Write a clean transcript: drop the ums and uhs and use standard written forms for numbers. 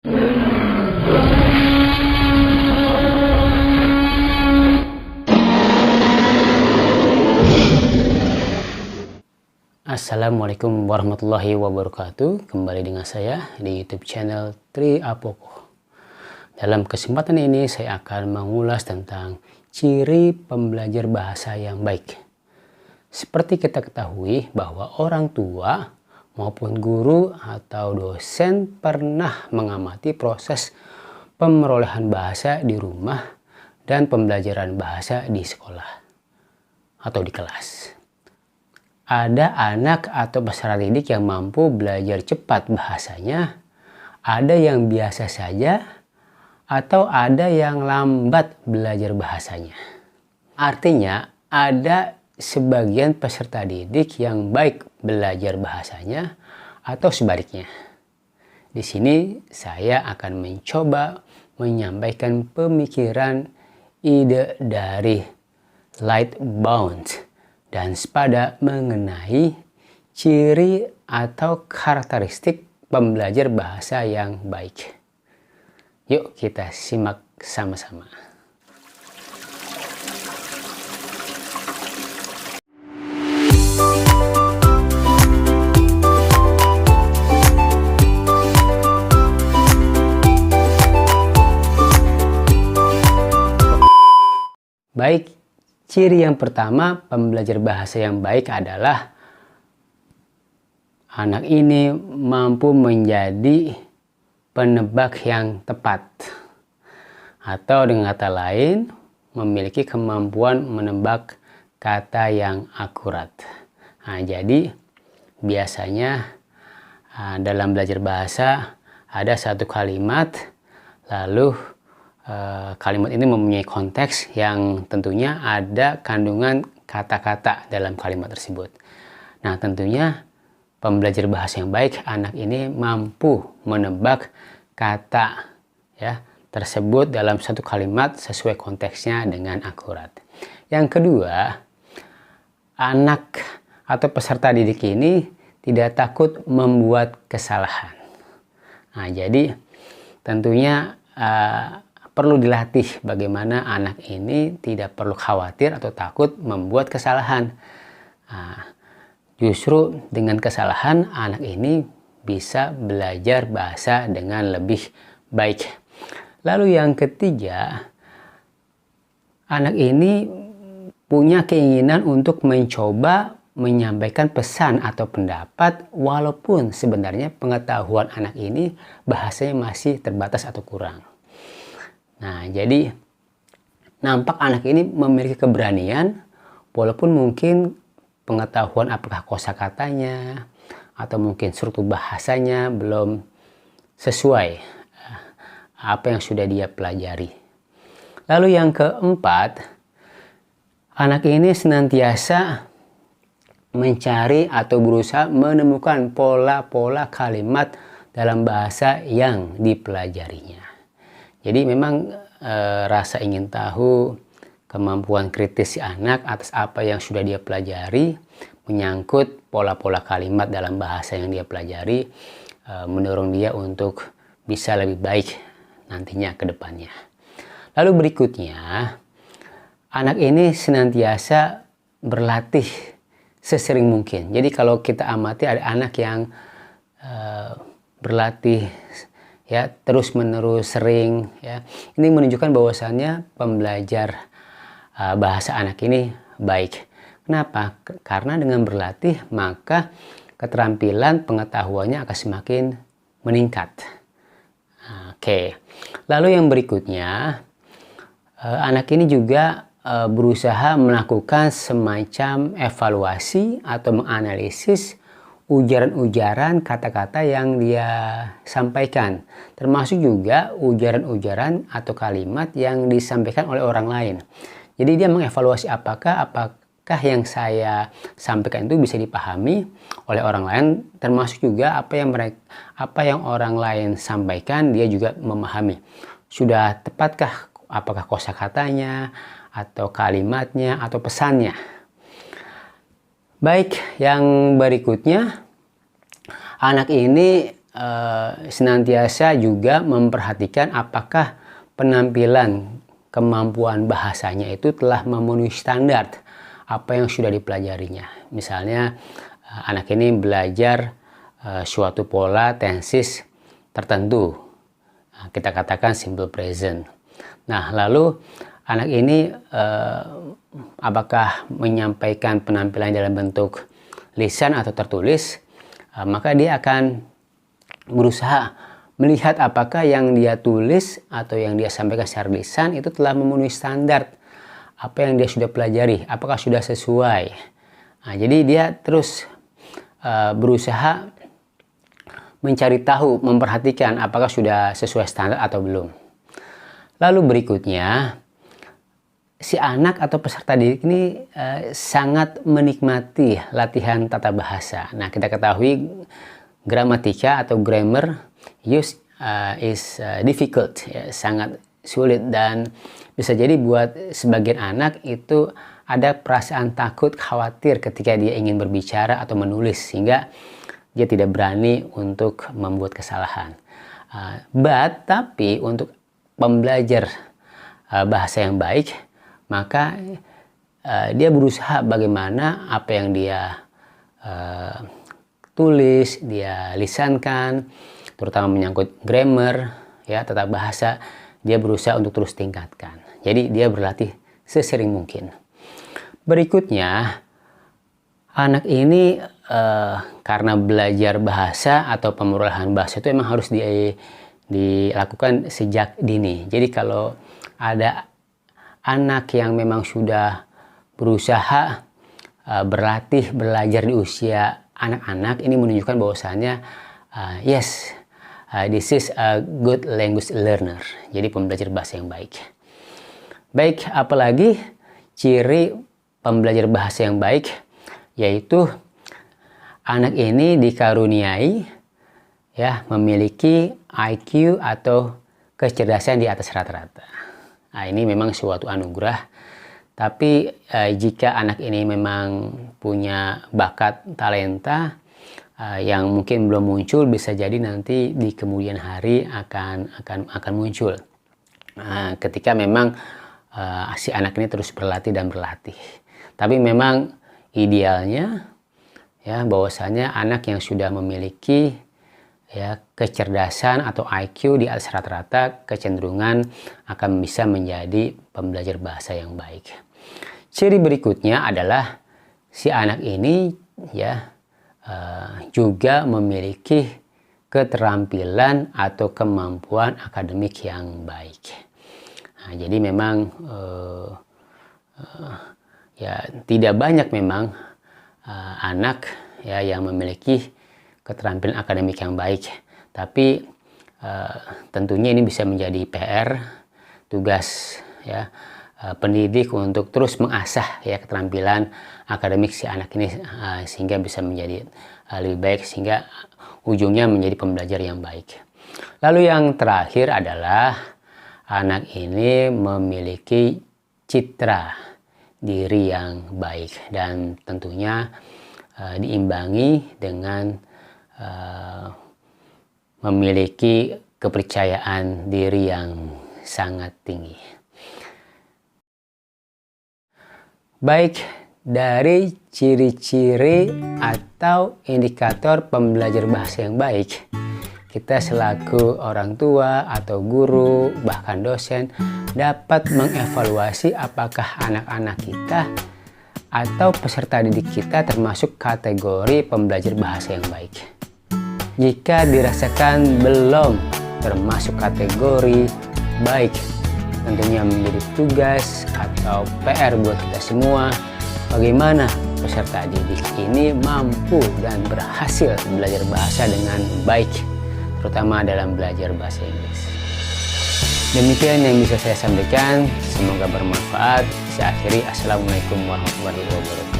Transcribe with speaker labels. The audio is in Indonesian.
Speaker 1: Assalamualaikum warahmatullahi wabarakatuh. Kembali dengan saya di YouTube channel Tri Apoko. Dalam kesempatan ini saya akan mengulas tentang ciri pembelajar bahasa yang baik. Seperti kita ketahui bahwa orang tua maupun guru atau dosen pernah mengamati proses pemerolehan bahasa di rumah dan pembelajaran bahasa di sekolah atau di kelas. Ada anak atau peserta didik yang mampu belajar cepat bahasanya, ada yang biasa saja, atau ada yang lambat belajar bahasanya. Artinya, ada sebagian peserta didik yang baik belajar bahasanya, atau sebaliknya. Di sini saya akan mencoba menyampaikan pemikiran ide dari Lightbound dan Spada mengenai ciri atau karakteristik pembelajar bahasa yang baik. Yuk kita simak sama-sama. Baik. Ciri yang pertama pembelajar bahasa yang baik adalah anak ini mampu menjadi penebak yang tepat. Atau dengan kata lain, memiliki kemampuan menebak kata yang akurat. Nah, jadi biasanya dalam belajar bahasa ada satu kalimat, lalu kalimat ini mempunyai konteks yang tentunya ada kandungan kata-kata dalam kalimat tersebut. Nah, tentunya pembelajar bahasa yang baik, anak ini mampu menebak kata tersebut dalam satu kalimat sesuai konteksnya dengan akurat. Yang kedua, anak atau peserta didik ini tidak takut membuat kesalahan. Nah, jadi tentunya perlu dilatih bagaimana anak ini tidak perlu khawatir atau takut membuat kesalahan. Nah, justru dengan kesalahan anak ini bisa belajar bahasa dengan lebih baik. Lalu yang ketiga, anak ini punya keinginan untuk mencoba menyampaikan pesan atau pendapat walaupun sebenarnya pengetahuan anak ini bahasanya masih terbatas atau kurang. Nah, jadi nampak anak ini memiliki keberanian walaupun mungkin pengetahuan apakah kosakatanya atau mungkin struktur bahasanya belum sesuai apa yang sudah dia pelajari. Lalu yang keempat, anak ini senantiasa mencari atau berusaha menemukan pola-pola kalimat dalam bahasa yang dipelajarinya. Jadi memang rasa ingin tahu, kemampuan kritis si anak atas apa yang sudah dia pelajari, menyangkut pola-pola kalimat dalam bahasa yang dia pelajari, mendorong dia untuk bisa lebih baik nantinya ke depannya. Lalu berikutnya, anak ini senantiasa berlatih sesering mungkin. Jadi kalau kita amati ada anak yang berlatih terus menerus sering ini menunjukkan bahwasannya pembelajar bahasa anak ini baik. Kenapa? Karena dengan berlatih maka keterampilan pengetahuannya akan semakin meningkat. Oke. Lalu yang berikutnya, anak ini juga berusaha melakukan semacam evaluasi atau menganalisis ujaran-ujaran kata-kata yang dia sampaikan, termasuk juga ujaran-ujaran atau kalimat yang disampaikan oleh orang lain. Jadi dia mengevaluasi apakah yang saya sampaikan itu bisa dipahami oleh orang lain, termasuk juga apa yang orang lain sampaikan dia juga memahami. Sudah tepatkah apakah kosakatanya atau kalimatnya atau pesannya? Baik, yang berikutnya, anak ini senantiasa juga memperhatikan apakah penampilan kemampuan bahasanya itu telah memenuhi standar apa yang sudah dipelajarinya. Misalnya anak ini belajar suatu pola tenses tertentu, kita katakan simple present. Nah, lalu anak ini apakah menyampaikan penampilan dalam bentuk lisan atau tertulis, maka dia akan berusaha melihat apakah yang dia tulis atau yang dia sampaikan secara lisan itu telah memenuhi standar apa yang dia sudah pelajari, apakah sudah sesuai. Nah, jadi dia terus berusaha mencari tahu, memperhatikan apakah sudah sesuai standar atau belum. Lalu berikutnya, si anak atau peserta didik ini sangat menikmati latihan tata bahasa. Nah, kita ketahui gramatika atau grammar use is difficult, ya, sangat sulit, dan bisa jadi buat sebagian anak itu ada perasaan takut, khawatir ketika dia ingin berbicara atau menulis, sehingga dia tidak berani untuk membuat kesalahan. Tapi untuk pembelajar bahasa yang baik, maka dia berusaha bagaimana apa yang dia tulis, dia lisankan, terutama menyangkut grammar, ya, tata bahasa, dia berusaha untuk terus tingkatkan. Jadi dia berlatih sesering mungkin. Berikutnya, anak ini karena belajar bahasa atau pemrograman bahasa itu memang harus dilakukan sejak dini. Jadi kalau ada anak yang memang sudah berusaha berlatih belajar di usia anak-anak, ini menunjukkan bahwasannya yes, this is a good language learner. Jadi pembelajar bahasa yang baik. Baik, apalagi ciri pembelajar bahasa yang baik, yaitu anak ini dikaruniai, ya, memiliki IQ atau kecerdasan di atas rata-rata. Nah, ini memang suatu anugerah. Tapi jika anak ini memang punya bakat, talenta yang mungkin belum muncul, bisa jadi nanti di kemudian hari akan muncul. Ketika memang si anak ini terus berlatih dan berlatih. Tapi memang idealnya, ya, bahwasanya anak yang sudah memiliki, ya, kecerdasan atau IQ di atas rata-rata, kecenderungan akan bisa menjadi pembelajar bahasa yang baik. Ciri berikutnya adalah si anak ini, ya, juga memiliki keterampilan atau kemampuan akademik yang baik. Nah, jadi memang ya, tidak banyak memang anak, ya, yang memiliki keterampilan akademik yang baik. Tapi tentunya ini bisa menjadi PR, tugas, ya, pendidik untuk terus mengasah, ya, keterampilan akademik si anak ini sehingga bisa menjadi lebih baik, sehingga ujungnya menjadi pembelajar yang baik. Lalu yang terakhir adalah anak ini memiliki citra diri yang baik, dan tentunya diimbangi dengan memiliki kepercayaan diri yang sangat tinggi. Baik, dari ciri-ciri atau indikator pembelajar bahasa yang baik, kita selaku orang tua atau guru, bahkan dosen, dapat mengevaluasi apakah anak-anak kita atau peserta didik kita termasuk kategori pembelajar bahasa yang baik. Jika dirasakan belum termasuk kategori baik, tentunya menjadi tugas atau PR buat kita semua, bagaimana peserta didik ini mampu dan berhasil belajar bahasa dengan baik, terutama dalam belajar bahasa Inggris. Demikian yang bisa saya sampaikan, semoga bermanfaat. Saya akhiri, Assalamualaikum warahmatullahi wabarakatuh.